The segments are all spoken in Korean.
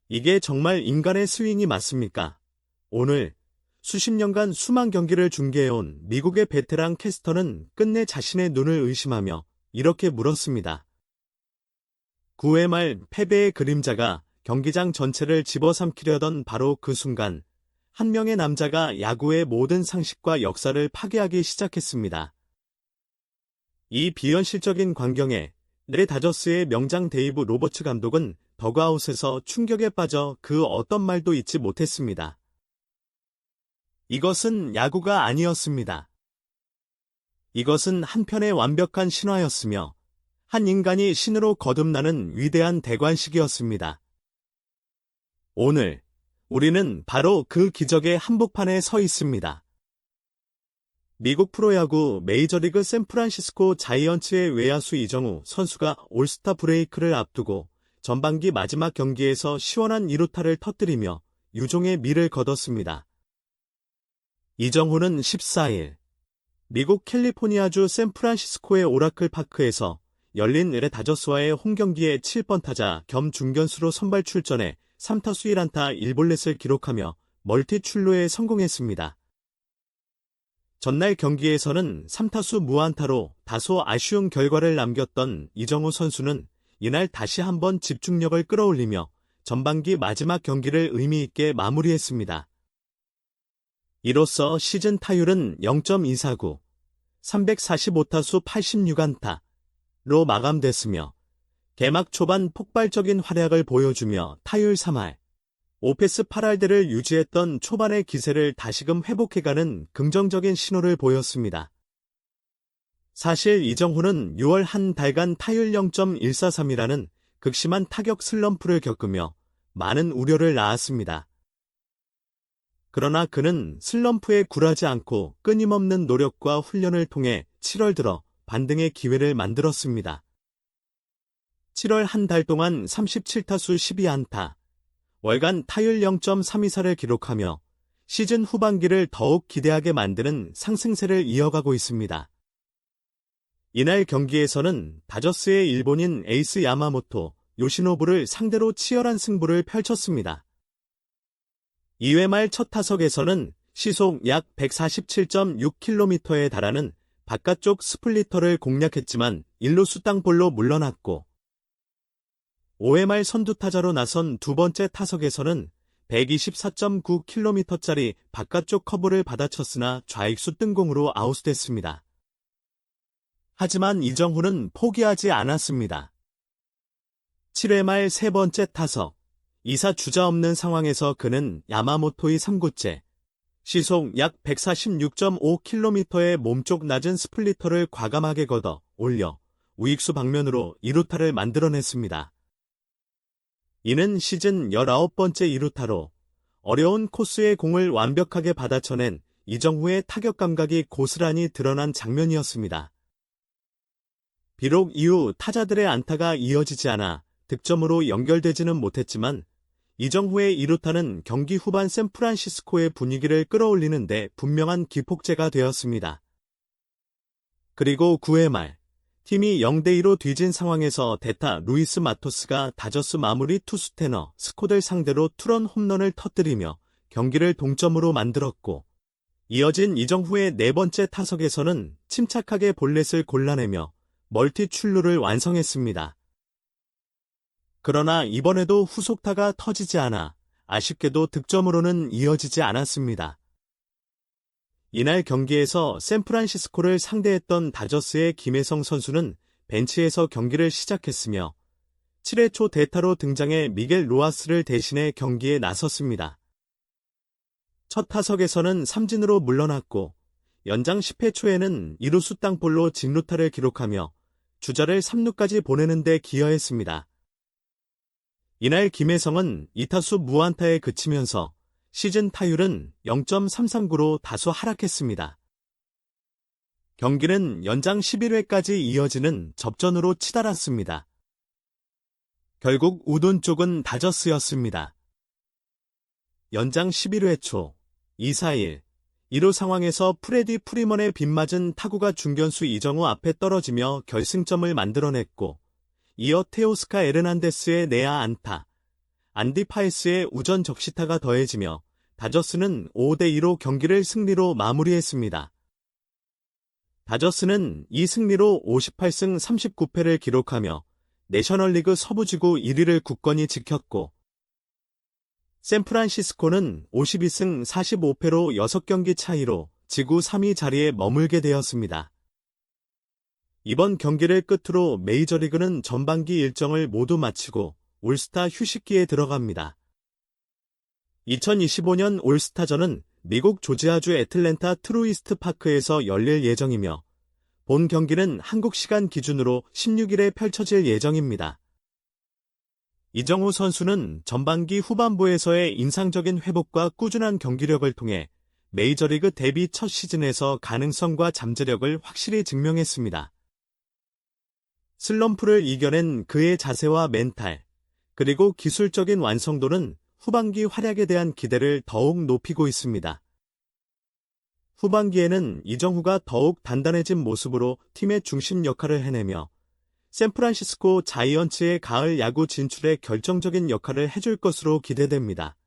이게 정말 인간의 스윙이 맞습니까? 오늘 수십 년간 수만 경기를 중계해온 미국의 베테랑 캐스터는 끝내 자신의 눈을 의심하며 이렇게 물었습니다. 9회 말 패배의 그림자가 경기장 전체를 집어삼키려던 바로 그 순간 한 명의 남자가 야구의 모든 상식과 역사를 파괴하기 시작했습니다. 이 비현실적인 광경에 내 다저스의 명장 데이브 로버츠 감독은 더그아웃에서 충격에 빠져 그 어떤 말도 잊지 못했습니다. 이것은 야구가 아니었습니다. 이것은 한편의 완벽한 신화였으며 한 인간이 신으로 거듭나는 위대한 대관식이었습니다. 오늘 우리는 바로 그 기적의 한복판에 서 있습니다. 미국 프로야구 메이저리그 샌프란시스코 자이언츠의 외야수 이정우 선수가 올스타 브레이크를 앞두고 전반기 마지막 경기에서 시원한 2루타를 터뜨리며 유종의 미를 거뒀습니다. 이정우는 14일 미국 캘리포니아주 샌프란시스코의 오라클 파크에서 열린 LA 다저스와의 홈경기에 7번 타자 겸 중견수로 선발 출전해 3타수 1안타 1볼넷을 기록하며 멀티 출루에 성공했습니다. 전날 경기에서는 3타수 무안타로 다소 아쉬운 결과를 남겼던 이정우 선수는 이날 다시 한번 집중력을 끌어올리며 전반기 마지막 경기를 의미있게 마무리했습니다. 이로써 시즌 타율은 0.249, 345타수 86안타로 마감됐으며 개막 초반 폭발적인 활약을 보여주며 타율 3할, 5패스 8할대를 유지했던 초반의 기세를 다시금 회복해가는 긍정적인 신호를 보였습니다. 사실 이정후는 6월 한 달간 타율 0.143이라는 극심한 타격 슬럼프를 겪으며 많은 우려를 낳았습니다. 그러나 그는 슬럼프에 굴하지 않고 끊임없는 노력과 훈련을 통해 7월 들어 반등의 기회를 만들었습니다. 7월 한 달 동안 37타수 12안타, 월간 타율 0.324를 기록하며 시즌 후반기를 더욱 기대하게 만드는 상승세를 이어가고 있습니다. 이날 경기에서는 다저스의 일본인 에이스 야마모토, 요시노부를 상대로 치열한 승부를 펼쳤습니다. 2회 말 첫 타석에서는 시속 약 147.6km에 달하는 바깥쪽 스플리터를 공략했지만 1루수 땅볼로 물러났고 5회 말 선두타자로 나선 두 번째 타석에서는 124.9km짜리 바깥쪽 커브를 받아쳤으나 좌익수 뜬공으로 아웃됐습니다. 하지만 이정후는 포기하지 않았습니다. 7회 말 세 번째 타석, 2사 주자 없는 상황에서 그는 야마모토의 3구째, 시속 약 146.5km의 몸쪽 낮은 스플리터를 과감하게 걷어 올려 우익수 방면으로 2루타를 만들어냈습니다. 이는 시즌 19번째 2루타로 어려운 코스의 공을 완벽하게 받아쳐낸 이정후의 타격 감각이 고스란히 드러난 장면이었습니다. 비록 이후 타자들의 안타가 이어지지 않아 득점으로 연결되지는 못했지만 이정후의 2루타는 경기 후반 샌프란시스코의 분위기를 끌어올리는 데 분명한 기폭제가 되었습니다. 그리고 9회 말 팀이 0대2로 뒤진 상황에서 대타 루이스 마토스가 다저스 마무리 투수 테너 스콧을 상대로 투런 홈런을 터뜨리며 경기를 동점으로 만들었고 이어진 이정후의 네 번째 타석에서는 침착하게 볼넷을 골라내며 멀티 출루를 완성했습니다. 그러나 이번에도 후속타가 터지지 않아 아쉽게도 득점으로는 이어지지 않았습니다. 이날 경기에서 샌프란시스코를 상대했던 다저스의 김혜성 선수는 벤치에서 경기를 시작했으며 7회 초 대타로 등장해 미겔 로하스를 대신해 경기에 나섰습니다. 첫 타석에서는 삼진으로 물러났고 연장 10회 초에는 2루수 땅볼로 진루타를 기록하며 주자를 3루까지 보내는 데 기여했습니다. 이날 김혜성은 2타수 무안타에 그치면서 시즌 타율은 0.339로 다소 하락했습니다. 경기는 연장 11회까지 이어지는 접전으로 치달았습니다. 결국 우둔 쪽은 다저스였습니다. 연장 11회 초 2-4-1 1루 상황에서 프레디 프리먼의 빗맞은 타구가 중견수 이정후 앞에 떨어지며 결승점을 만들어냈고 이어 테오스카 에르난데스의 내야 안타, 안디 파이스의 우전 적시타가 더해지며 다저스는 5대2로 경기를 승리로 마무리했습니다. 다저스는 이 승리로 58승 39패를 기록하며 내셔널리그 서부지구 1위를 굳건히 지켰고, 샌프란시스코는 52승 45패로 6경기 차이로 지구 3위 자리에 머물게 되었습니다. 이번 경기를 끝으로 메이저리그는 전반기 일정을 모두 마치고 올스타 휴식기에 들어갑니다. 2025년 올스타전은 미국 조지아주 애틀랜타 트루이스트 파크에서 열릴 예정이며 본 경기는 한국 시간 기준으로 16일에 펼쳐질 예정입니다. 이정후 선수는 전반기 후반부에서의 인상적인 회복과 꾸준한 경기력을 통해 메이저리그 데뷔 첫 시즌에서 가능성과 잠재력을 확실히 증명했습니다. 슬럼프를 이겨낸 그의 자세와 멘탈, 그리고 기술적인 완성도는 후반기 활약에 대한 기대를 더욱 높이고 있습니다. 후반기에는 이정후가 더욱 단단해진 모습으로 팀의 중심 역할을 해내며 샌프란시스코 자이언츠의 가을 야구 진출에 결정적인 역할을 해줄 것으로 기대됩니다.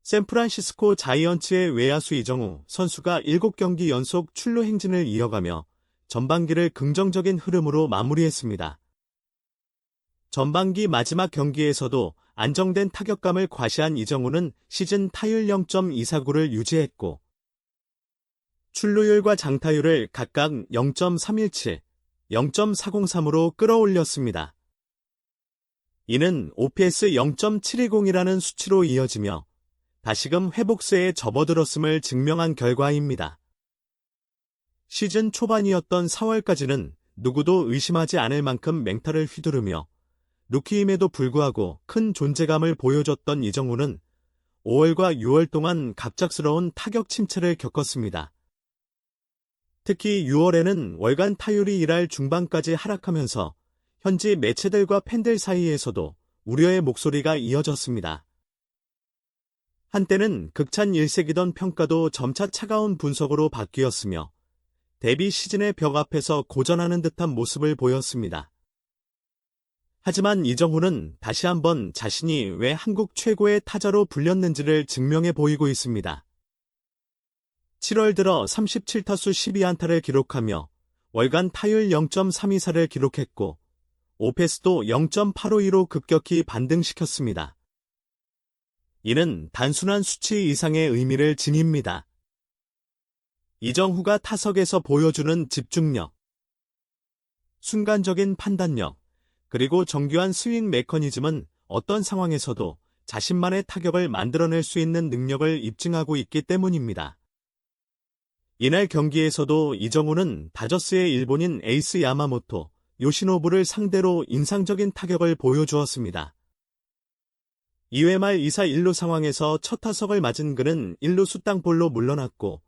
샌프란시스코 자이언츠의 외야수 이정후 선수가 7경기 연속 출루 행진을 이어가며 전반기를 긍정적인 흐름으로 마무리했습니다. 전반기 마지막 경기에서도 안정된 타격감을 과시한 이정후는 시즌 타율 0.249를 유지했고 출루율과 장타율을 각각 0.317, 0.403으로 끌어올렸습니다. 이는 OPS 0.720이라는 수치로 이어지며 다시금 회복세에 접어들었음을 증명한 결과입니다. 시즌 초반이었던 4월까지는 누구도 의심하지 않을 만큼 맹타를 휘두르며 루키임에도 불구하고 큰 존재감을 보여줬던 이정후는 5월과 6월 동안 갑작스러운 타격 침체를 겪었습니다. 특히 6월에는 월간 타율이 1할 중반까지 하락하면서 현지 매체들과 팬들 사이에서도 우려의 목소리가 이어졌습니다. 한때는 극찬 일색이던 평가도 점차 차가운 분석으로 바뀌었으며 데뷔 시즌의 벽 앞에서 고전하는 듯한 모습을 보였습니다. 하지만 이정후는 다시 한번 자신이 왜 한국 최고의 타자로 불렸는지를 증명해 보이고 있습니다. 7월 들어 37타수 12안타를 기록하며 월간 타율 0.324를 기록했고 오페스도 0.852로 급격히 반등시켰습니다. 이는 단순한 수치 이상의 의미를 지닙니다. 이정후가 타석에서 보여주는 집중력, 순간적인 판단력, 그리고 정교한 스윙 메커니즘은 어떤 상황에서도 자신만의 타격을 만들어낼 수 있는 능력을 입증하고 있기 때문입니다. 이날 경기에서도 이정후는 다저스의 일본인 에이스 야마모토, 요시노부를 상대로 인상적인 타격을 보여주었습니다. 2회 말 2사 1루 상황에서 첫 타석을 맞은 그는 1루수 땅볼로 물러났고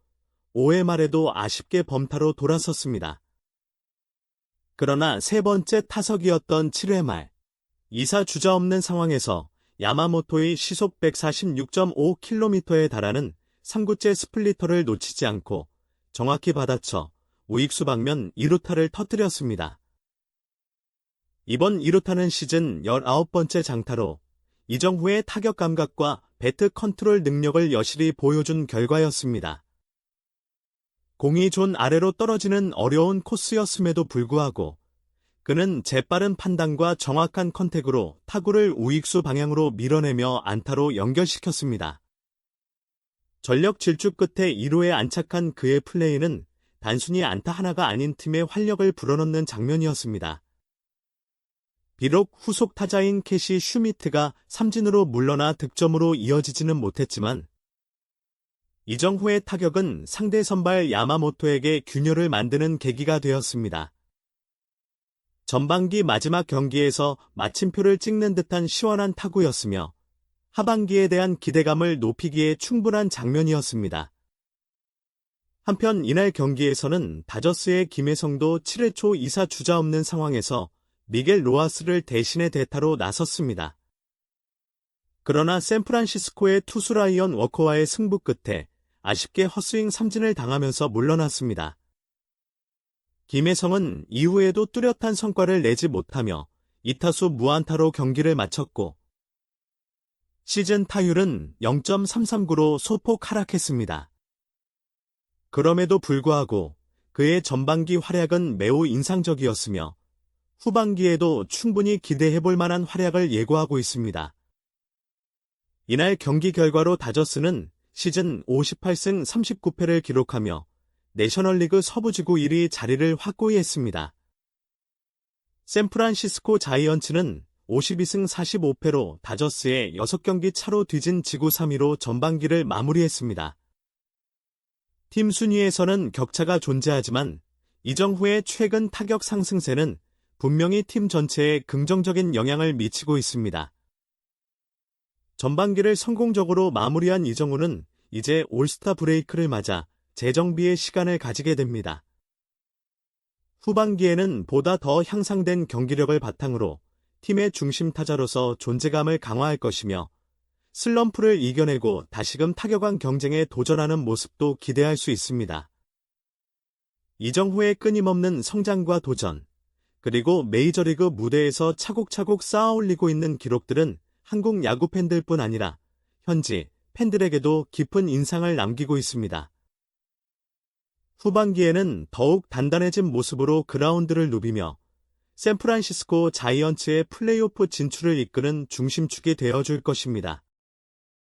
5회 말에도 아쉽게 범타로 돌아섰습니다. 그러나 세 번째 타석이었던 7회 말 2사 주자 없는 상황에서 야마모토의 시속 146.5km에 달하는 3구째 스플리터를 놓치지 않고 정확히 받아쳐 우익수 방면 2루타를 터뜨렸습니다. 이번 2루타는 시즌 19번째 장타로 이정후의 타격 감각과 배트 컨트롤 능력을 여실히 보여준 결과였습니다. 공이 존 아래로 떨어지는 어려운 코스였음에도 불구하고 그는 재빠른 판단과 정확한 컨택으로 타구를 우익수 방향으로 밀어내며 안타로 연결시켰습니다. 전력 질주 끝에 2루에 안착한 그의 플레이는 단순히 안타 하나가 아닌 팀의 활력을 불어넣는 장면이었습니다. 비록 후속 타자인 캐시 슈미트가 삼진으로 물러나 득점으로 이어지지는 못했지만 이정후의 타격은 상대 선발 야마모토에게 균열을 만드는 계기가 되었습니다. 전반기 마지막 경기에서 마침표를 찍는 듯한 시원한 타구였으며 하반기에 대한 기대감을 높이기에 충분한 장면이었습니다. 한편 이날 경기에서는 다저스의 김혜성도 7회 초 2사 주자 없는 상황에서 미겔 로하스를 대신해 대타로 나섰습니다. 그러나 샌프란시스코의 투수 라이언 워커와의 승부 끝에 아쉽게 헛스윙 삼진을 당하면서 물러났습니다. 김혜성은 이후에도 뚜렷한 성과를 내지 못하며 2타수 무안타로 경기를 마쳤고 시즌 타율은 0.339로 소폭 하락했습니다. 그럼에도 불구하고 그의 전반기 활약은 매우 인상적이었으며 후반기에도 충분히 기대해볼 만한 활약을 예고하고 있습니다. 이날 경기 결과로 다저스는 시즌 58승 39패를 기록하며 내셔널리그 서부지구 1위 자리를 확고히 했습니다. 샌프란시스코 자이언츠는 52승 45패로 다저스의 6경기 차로 뒤진 지구 3위로 전반기를 마무리했습니다. 팀 순위에서는 격차가 존재하지만 이정후의 최근 타격 상승세는 분명히 팀 전체에 긍정적인 영향을 미치고 있습니다. 전반기를 성공적으로 마무리한 이정후는 이제 올스타 브레이크를 맞아 재정비의 시간을 가지게 됩니다. 후반기에는 보다 더 향상된 경기력을 바탕으로 팀의 중심 타자로서 존재감을 강화할 것이며 슬럼프를 이겨내고 다시금 타격왕 경쟁에 도전하는 모습도 기대할 수 있습니다. 이정후의 끊임없는 성장과 도전, 그리고 메이저리그 무대에서 차곡차곡 쌓아올리고 있는 기록들은 한국 야구 팬들뿐 아니라 현지 팬들에게도 깊은 인상을 남기고 있습니다. 후반기에는 더욱 단단해진 모습으로 그라운드를 누비며 샌프란시스코 자이언츠의 플레이오프 진출을 이끄는 중심축이 되어줄 것입니다.